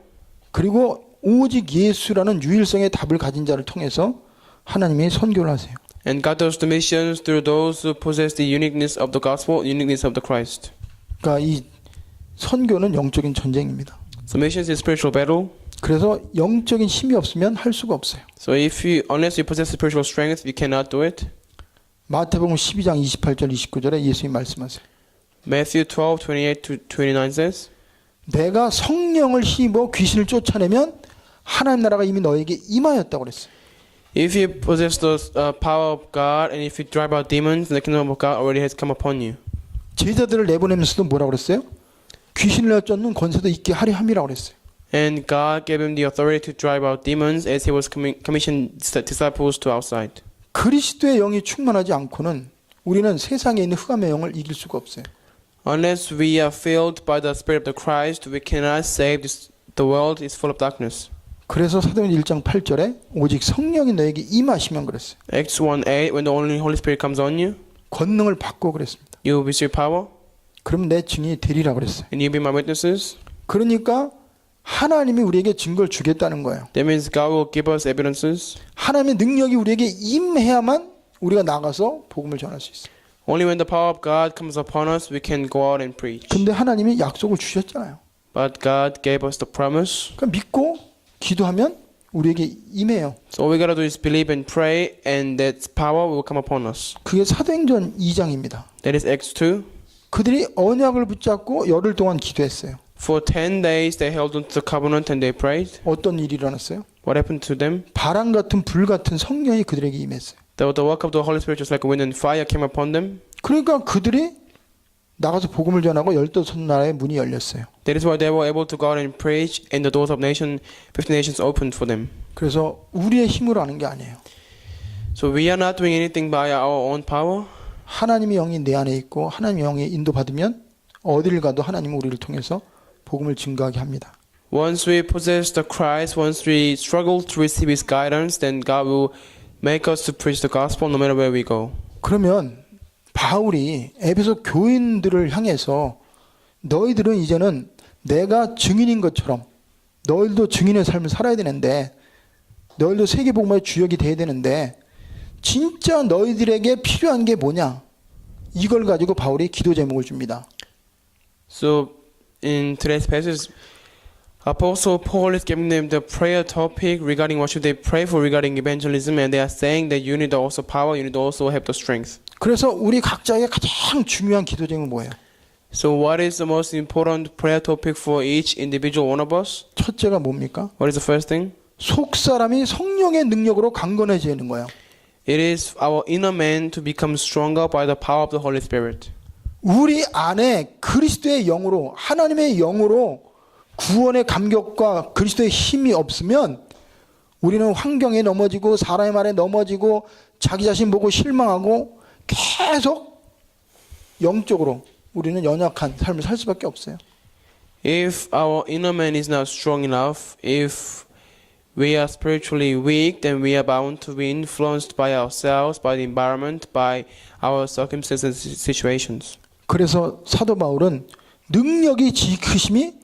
그리고 오직 예수라는 유일성의 답을 가진 자를 통해서 하나님이 선교를 하세요. and God does the missions through those who possess the uniqueness of the gospel, uniqueness of the Christ. 그러니까 이 선교는 영적인 전쟁입니다. So missions is spiritual battle. 그래서 영적인 힘이 없으면 할 수가 없어요. So unless you possess spiritual strength, you cannot do it. 마태복음 12장 28절 29절에 예수님 말씀하세요. Matthew 12:28 to 29 says, 내가 성령을 힘입어 귀신을 쫓아내면 하나님 나라가 이미 너에게 임하였다고 그랬어요. if you possess the power of God, and if you drive out demons, the kingdom of God already has come upon you. 제자들을 내보내면서도 뭐라고 그랬어요? 귀신을 쫓는 권세도 있게 하려 함이라고 그랬어요. And God gave him the authority to drive out demons as he was commissioned disciples to outside. 그리스도의 영이 충만하지 않고는 우리는 세상에 있는 흑암의 영을 이길 수가 없어요. Unless we are filled by the Spirit of the Christ, we cannot save this. The world is full of darkness. 그래서 사도행전 1장 8절에 오직 성령이 너에게 임하시면 그랬어요. Acts 1:8, when the only Holy Spirit comes on you, 권능을 받고 그랬습니다. you will receive power, 그럼 내 증인이 되리라 그랬어요. and you will be my witnesses. 그러니까 하나님이 우리에게 증거를 주겠다는 거예요. That means God will give us evidences. 하나님의 능력이 우리에게 임해야만 우리가 나가서 복음을 전할 수 있어요. Only when the power of God comes upon us, we can go out and preach. 근데 하나님이 약속을 주셨잖아요. But God gave us the promise. 그러니까 믿고 기도하면 우리에게 임해요. So all we gotta do is believe and pray, and that power will come upon us. 그게 사도행전 2장입니다. That is Acts 2. 그들이 언약을 붙잡고 열흘 동안 기도했어요. For 10 days they held onto the covenant and they prayed. 어떤 일이 일어났어요? What happened to them? 바람 같은 불 같은 성령이 그들에게 임했어요. The work of the Holy Spirit, just like wind and fire, came upon them. 그러니까 그들이 나가서 복음을 전하고 15나라의 문이 열렸어요. That is why they were able to go out and preach, and the doors of 50 nations opened for them. 그래서 우리의 힘으로 하는 게 아니에요. So we are not doing anything by our own power. 하나님의 영이 내 안에 있고 하나님의 영에 인도받으면 어디를 가도 하나님은 우리를 통해서 복음을 증거하게 합니다. Once we possess the Christ, once we struggle to receive His guidance, then God will make us to preach the gospel no matter where we go. 그러면 바울이 에베소 교인들을 향해서 너희들은 이제는 내가 증인인 것처럼 너희들도 증인의 삶을 살아야 되는데 너희들도 세계복음의 주역이 돼야 되는데 진짜 너희들에게 필요한 게 뭐냐? 이걸 가지고 바울이 기도 제목을 줍니다. So in today's passage, Apostle Paul is giving them the prayer topic regarding what should they pray for regarding evangelism, and they are saying that you need also power, you need also have the strength. 그래서 우리 각자에게 가장 중요한 기도 제목은 뭐예요? So what is the most important prayer topic for each individual one of us? 첫째가 뭡니까? What is the first thing? 속사람이 성령의 능력으로 강건해지는 거예요. It is our inner man to become stronger by the power of the Holy Spirit. 우리 안에 그리스도의 영으로 하나님의 영으로 구원의 감격과 그리스도의 힘이 없으면 우리는 환경에 넘어지고 사람의 말에 넘어지고 자기 자신 보고 실망하고 계속 영적으로 우리는 연약한 삶을 살 수밖에 없어요. If our inner man is not strong enough, if we are spiritually weak, then we are bound to be influenced by ourselves, by the environment, by our circumstances and situations. 그래서 사도 바울은 능력이 크심이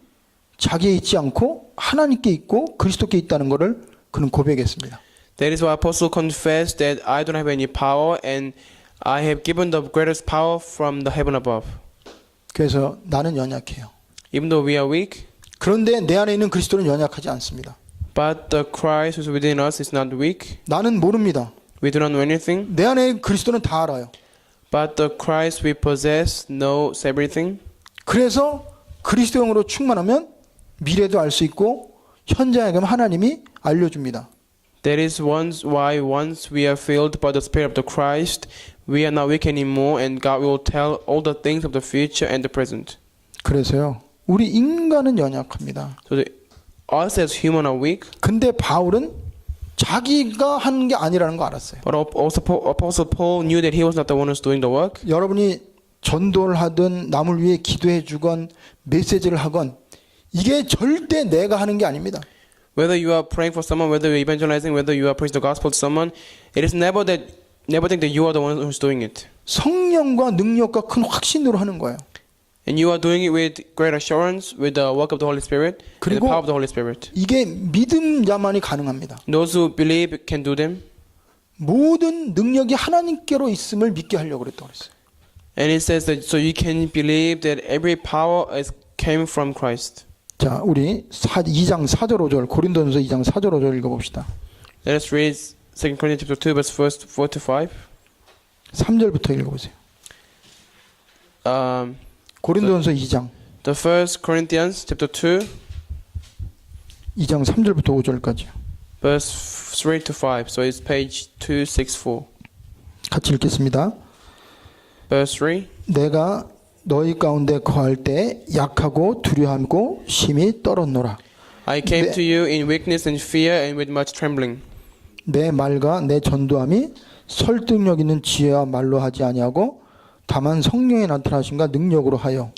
자기에 있지 않고 하나님께 있고 그리스도께 있다는 것을 그는 고백했습니다. That is why Apostle confessed that I don't have any power and I have given the greatest power from the heaven above. 그래서 나는 연약해요. Even though we are weak, 그런데 내 안에 있는 그리스도는 연약하지 않습니다. but the Christ who is within us is not weak. 나는 모릅니다. We do not know anything, 내 안에 그리스도는 다 알아요. but the Christ we possess knows everything. 그래서 그리스도 영으로 충만하면 미래도 알 수 있고 현장에 가면 하나님이 알려줍니다. That is why once we are filled by the Spirit of the Christ, we are not weak anymore, and God will tell all the things of the future and the present. 그래서요. 우리 인간은 연약합니다. So us as human are weak, 근데 바울은 자기가 하는 게 아니라는 거 알았어요. but also Apostle Paul knew that he was not the one who's doing the work. 여러분이 전도를 하든 남을 위해 기도해 주건 메시지를 하건 이게 절대 내가 하는 게 아닙니다. Whether you are praying for someone, whether you are evangelizing, whether you are preaching the gospel to someone, it is never think that you are the one who's doing it. 성령과 능력과 큰 확신으로 하는 거예요. And you are doing it with great assurance, with the work of the Holy Spirit, and the 그리고 power of the Holy Spirit. 이게 믿음 자만이 가능합니다. Those who believe can do them. 모든 능력이 하나님께로 있음을 믿게 하려고 그랬다고 그랬어요. And it says that so you can believe that every power came from Christ. 자, 우리 2장 4절 5절 고린도전서 2장 4절 5절 읽어봅시다. Let us read 2 Corinthians chapter 2 verse 4 to 5. 3절부터 읽어보세요. 고린도전서 2장 The first Corinthians chapter 2 2장 3절부터 5절까지 verse 3 to 5. So it's page 264. 같이 읽겠습니다. Verse 3. 내가 너희 가운데 거할 때 약하고 두려움고 심히 떨었노라. I came 네. to you in weakness and fear and with much trembling. 내 말과 내 전도함이 설득력 있는 지혜와 말로 하지 아니하고 다만 성령의 나타나심과 능력으로 하여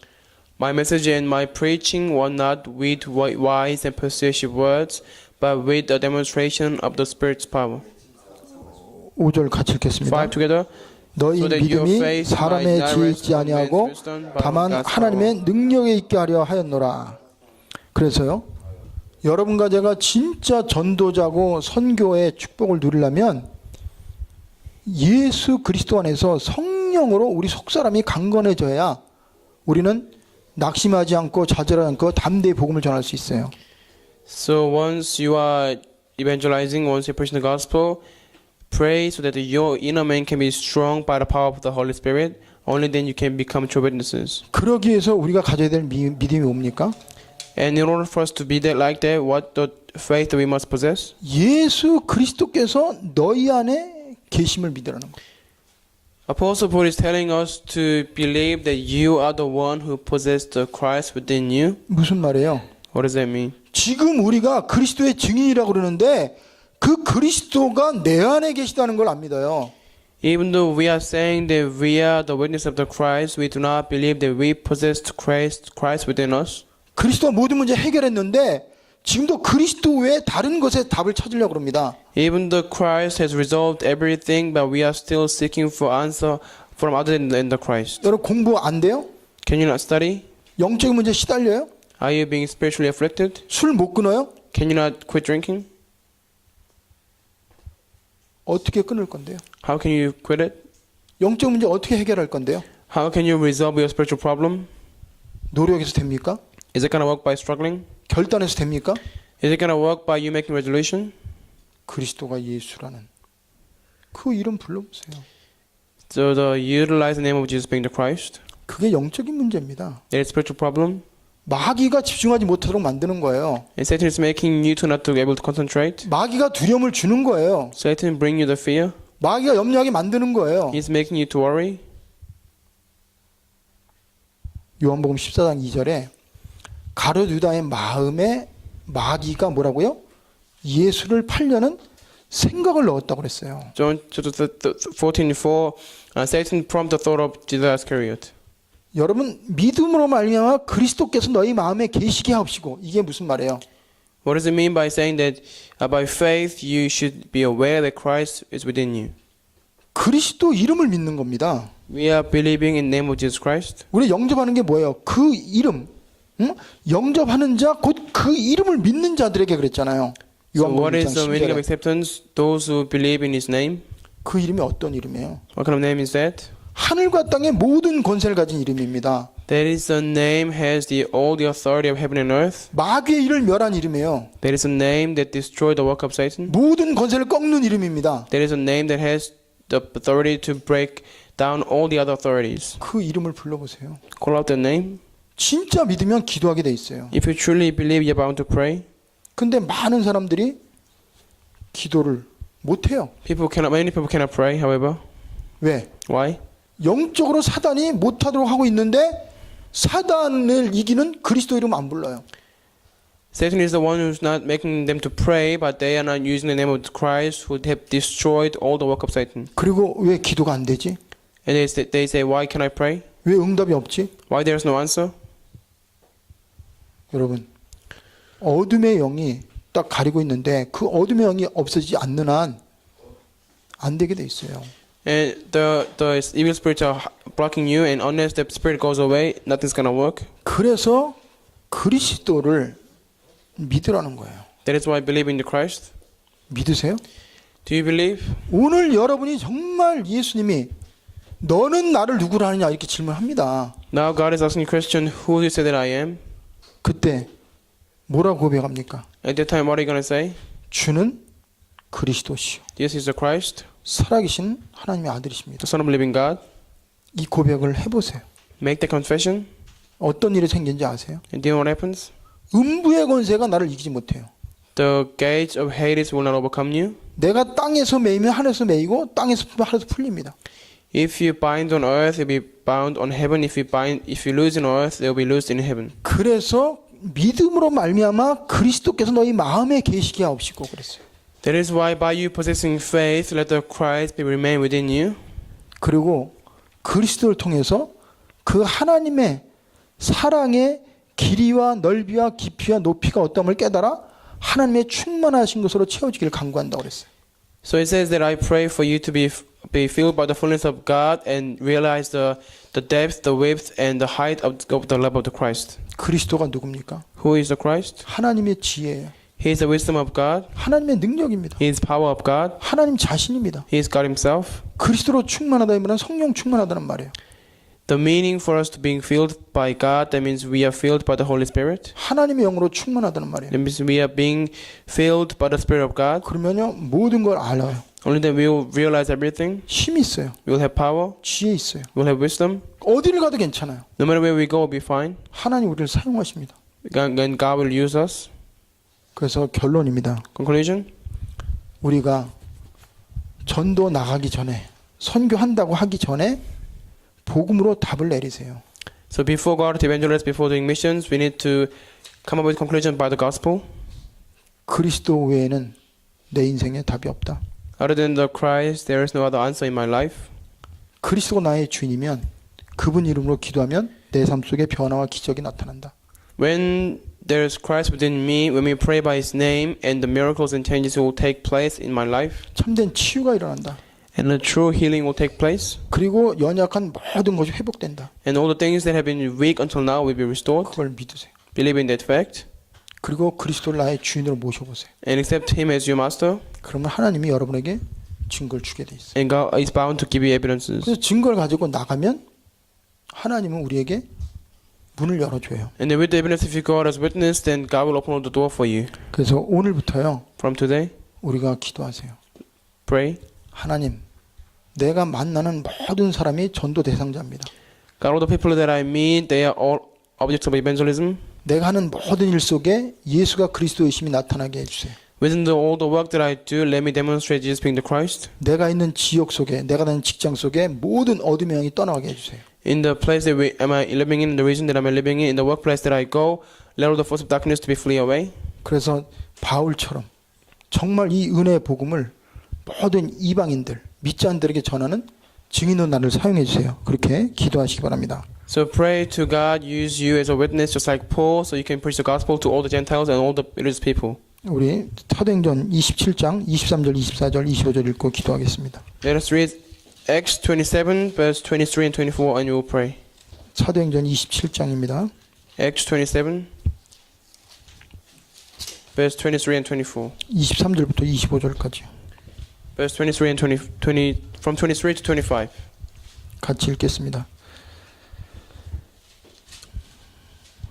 My message and my preaching were not with wise and persuasive words, but with a demonstration of the Spirit's power. 5절 같이 읽겠습니다. 5 together. 너희 So that your 믿음이 faith 사람의 might not 지혜 rest 있지 on 아니하고 man's wisdom, but on 다만 God's 하나님의 능력에 있게 하려 하였노라. 그래서요. 여러분과 제가 진짜 전도자고 선교의 축복을 누리려면 예수 그리스도 안에서 성령으로 우리 속사람이 강건해져야 우리는 낙심하지 않고 좌절하지 않고 담대히 복음을 전할 수 있어요. So once you are evangelizing, once you're preaching the gospel, pray so that your inner man can be strong by the power of the Holy Spirit. Only then you can become true witnesses. 그러기 위해서 우리가 가져야 될 믿음이 뭡니까? And in order for us to be that like that, what the faith that we must possess? 예수 그리스도께서 너희 안에 계심을 믿으라는 거예요. Apostle Paul is telling us to believe that you are the one who possess the Christ within you. 무슨 말이에요? What does that mean? 지금 우리가 그리스도의 증인이라고 그러는데 그 그리스도가 내 안에 계시다는 걸 안 믿어요. Even though we are saying that we are the witness of the Christ, we do not believe that we possess Christ within us. 그리스도가 모든 문제 해결했는데 지금도 그리스도 외에 다른 것에 답을 찾으려고 합니다. Even though Christ has resolved everything, but we are still seeking for answer from other than the Christ. 여러분 공부 안 돼요? Can you not study? 영적인 문제 시달려요? Are you being spiritually afflicted? 술 못 끊어요? Can you not quit drinking? 어떻게 끊을 건데요? How can you quit it? 영적 문제 어떻게 해결할 건데요? How can you resolve your spiritual problem? 노력해서 됩니까? Is it going to work by struggling? 결단해서 됩니까? Is it going to work by you making resolution? 그리스도가 예수라는 그 이름 불러보세요. So utilize the name of Jesus being the Christ. 그게 영적인 문제입니다. It is a spiritual problem. 마귀가 집중하지 못하도록 만드는 거예요. And Satan is making you to not to be able to concentrate. 마귀가 두려움을 주는 거예요. Satan bring you the fear. 마귀가 염려하게 만드는 거예요. He's making you to worry. 요한복음 14장 2절에 가룟 유다의 마음에 마귀가 뭐라고요? 예수를 팔려는 생각을 넣었다고 그랬어요. John chapter 14:4, Satan prompted the thought of Judas Iscariot. 여러분 믿음으로 말미암아 그리스도께서 너희 마음에 계시게 하옵시고 이게 무슨 말이에요? What does it mean by saying that by faith you should be aware that Christ is within you? 그리스도 이름을 믿는 겁니다. We are believing in the name of Jesus Christ. 우리 영접하는 게 뭐예요? 그 이름, 응? 영접하는 자, 곧 그 이름을 믿는 자들에게 그랬잖아요. So what 요한복음 is the 1장 meaning of 10절에. acceptance? Those who believe in His name. 그 이름이 어떤 이름이에요? What kind of name is that? 하늘과 땅의 모든 권세를 가진 이름입니다. That is the name has all the authority of heaven and earth. 마귀의 일을 멸한 이름이에요. That is a name that destroyed the work of Satan. 모든 권세를 꺾는 이름입니다. That is a name that has the authority to break down all the other authorities. 그 이름을 불러보세요. Call out the name. 진짜 믿으면 기도하게 돼 있어요. If you truly believe, you're bound to pray. 근데 많은 사람들이 기도를 못해요. Many people cannot pray. However, 왜? why? 영적으로 사단이 못하도록 하고 있는데 사단을 이기는 그리스도 이름 안 불러요. Satan is the one who's not making them to pray, but they are not using the name of Christ, who have destroyed all the work of Satan. 그리고 왜 기도가 안 되지? And they say, why can I pray? 왜 응답이 없지? Why there's no answer? 여러분, 어둠의 영이 딱 가리고 있는데 그 어둠의 영이 없어지지 않는 한 안 되게 돼 있어요. And the evil spirits are blocking you, and unless the spirit goes away, nothing's gonna work. 그래서 그리스도를 믿으라는 거예요. That is why I believe in the Christ. 믿으세요? Do you believe? 오늘 여러분이 정말 예수님이 너는 나를 누구라 하느냐 이렇게 질문합니다. Now God is asking the question, who do you say that I am? 그때 뭐라고 고백합니까? At that time, what are you gonna say? 주는 그리스도시요. This is the Christ, 살아계신 하나님의 아들이십니다. the Son of the living God. 이 고백을 해보세요. Make the confession, 어떤 일이 생긴지 아세요? and do you know what happens? 음부의 권세가 나를 이기지 못해요. The gates of Hades will not overcome you. 내가 땅에서 매이면 하늘에서 매이고 땅에서 풀면 하늘에서 풀립니다. If you bind on earth, you'll be bound on heaven. If you lose in earth, they'll be loosed in heaven. 그래서 믿음으로 말미암아 그리스도께서 너희 마음에 계시게 하옵시고 그랬어요. That is why by you possessing faith, let the Christ be remain within you. 그리고 그리스도를 통해서 그 하나님의 사랑의 길이와 넓이와 깊이와 높이가 어떠함을 깨달아 하나님의 충만하신 것으로 채워지기를 간구한다고 그랬어요. So it says that I pray for you to be filled by the fullness of God and realize the depth, the width, and the height of the love of the Christ. 그리스도가 누굽니까? Who is the Christ? 하나님의 지혜예요. He is the wisdom of God. 하나님의 능력입니다. He is power of God. 하나님 자신입니다. He is God Himself. 그리스도로 충만하다 이면 성령 충만하다는 말이에요. The meaning for us to being filled by God, that means we are filled by the Holy Spirit. 하나님의 영으로 충만하다는 말이에요. That means we are being filled by the Spirit of God. 그러면요 모든 걸 알아요. Only then we will realize everything. 힘이 있어요. We will have power. 지혜 있어요. We will have wisdom. 어디를 가도 괜찮아요. No matter where we go, we'll be fine. 하나님 우리를 사용하십니다. And God will use us. 그래서 결론입니다. Conclusion. 우리가 전도 나가기 전에 선교한다고 하기 전에 복음으로 답을 내리세요. So before God to evangelize, before doing missions, we need to come up with conclusion by the gospel. 그리스도 외에는 내 인생에 답이 없다. Other than the Christ, there is no other answer in my life. 그리스도가 나의 주인이면 그분 이름으로 기도하면 내 삶 속에 변화와 기적이 나타난다. When there is Christ within me, when we pray by His name, and the miracles and changes will take place in my life, 참된 치유가 일어난다. and a true healing will take place, 그리고 연약한 모든 것이 회복된다. and all the things that have been weak until now will be restored. 그걸 믿으세요. Believe in that fact, 그리고 그리스도를 나의 주인으로 모셔보세요. and accept Him as your master, 그러면 하나님이 여러분에게 증거를 주게 돼 있어요. and God is bound to give you evidences. 그래서 증거를 가지고 나가면 하나님은 우리에게 문을 열어줘요. And then with the evidence, if you go out as witness, then God will open the door for you. 그래서 오늘부터요 From today, 우리가 기도하세요. pray. 하나님, 내가 만나는 모든 사람이 전도 대상자입니다. God, all the people that I meet, they are all objects of evangelism. 내가 하는 모든 일 속에 예수가 그리스도의 힘이 나타나게 해주세요. Within all the work that I do, let me demonstrate Jesus being the Christ. 내가 있는 지역 속에, 내가 다니는 직장 속에 모든 어둠의 영이 떠나가게 해주세요. In the place that am I living in, the region that I'm living in the workplace that I go, let all the force of darkness to be flee away. 그래서 바울처럼 정말 이 은혜의 복음을 모든 이방인들, 믿지 않는 들에게 전하는 증인으로 나를 사용해 주세요. 그렇게 기도하시기 바랍니다. So pray to God use you as a witness just like Paul so you can preach the gospel to all the Gentiles and all the religious people. 우리 사도행전 27장 23절, 24절, 25절 읽고 기도하겠습니다. Let us read Acts 27 verse 23 and 24 and we will pray. 사도행전 27장입니다. Acts 27 verse 23 and 24. 23절부터 25절까지 Verse 23 and 20 from 23 to 25. 같이 읽겠습니다.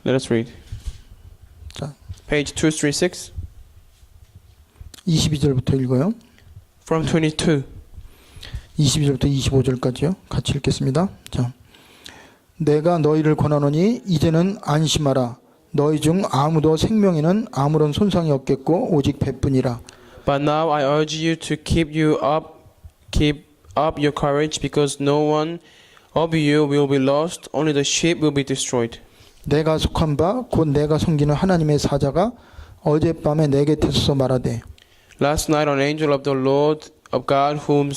Let us read. 자, Page 236 22절부터 읽어요. from 22. 22절부터 25절까지요. 같이 읽겠습니다. 자, 내가 너희를 권하노니 이제는 안심하라. 너희 중 아무도 생명에는 아무런 손상이 없겠고 오직 배뿐이라. But now I urge you to keep up your courage, because no one of you will be lost, only the sheep will be destroyed. 내가 속한 바 곧 내가 섬기는 하나님의 사자가 어젯밤에 내 곁에 서서 말하되 Last night an angel of the Lord of God whom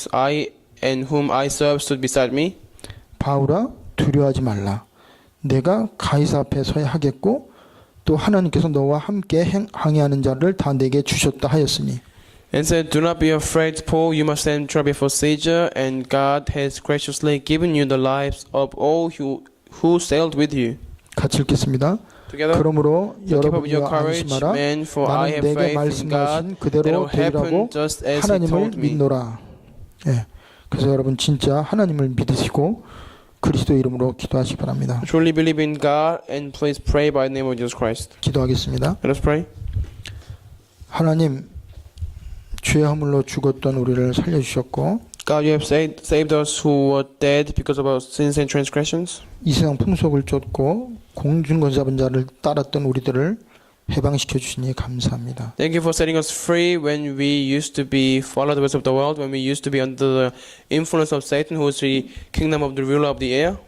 I serve stood beside me. 바울아 두려워하지 말라. 내가 가이사 앞에 서야 하겠고 또 하나님께서 너와 함께 항해하는 자를 다 내게 주셨다 하였으니. And said, Do not be afraid, Paul, you must stand trial before Caesar, and God has graciously given you the lives of all who sailed with you. 같이 읽겠습니다. Together, 그러므로 so keep up your 여러분이여 courage, 안심하라. man, for I 나는 have 내게 faith in God 말씀하신 that 그대로 will 되리라고 happen just as He 하나님을 told me. 믿노라. 예. 그래서 여러분 진짜 하나님을 믿으시고 그리스도 이름으로 기도하시기 바랍니다. Truly believe in God and please pray by the name of Jesus Christ. 기도하겠습니다. Let us pray. 하나님 죄 허물로 죽었던 우리를 살려주셨고 God, you have saved us who were dead because of our sins and transgressions. 이 세상 풍속을 쫓고 공중권 잡은 자를 따랐던 우리들을 해방시켜 주시니 감사합니다. Thank you for setting us free when we used to be followers of the world, when we used to be under the influence of Satan, who is the kingdom of the ruler of the air.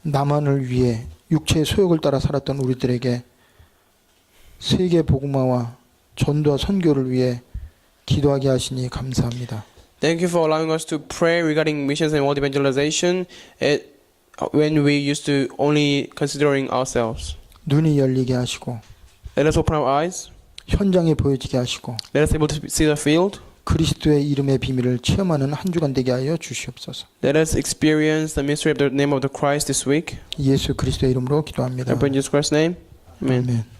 나만을 위해 육체의 소욕을 따라 살았던 우리들에게 세계 복음화와 전도와 선교를 위해 기도하게 하시니 감사합니다. Thank you for allowing us to pray regarding missions and world evangelization when we used to only considering ourselves. 눈이 열리게 하시고 Let us open our eyes. 현장에 보여지게 하시고 Let us able to see the field. 그리스도의 이름의 비밀을 체험하는 한 주간 되게 하여 주시옵소서. Let us experience the mystery of the name of the Christ this week. 예수 그리스도의 이름으로 기도합니다. I pray in Jesus Christ's name. Amen. 아멘.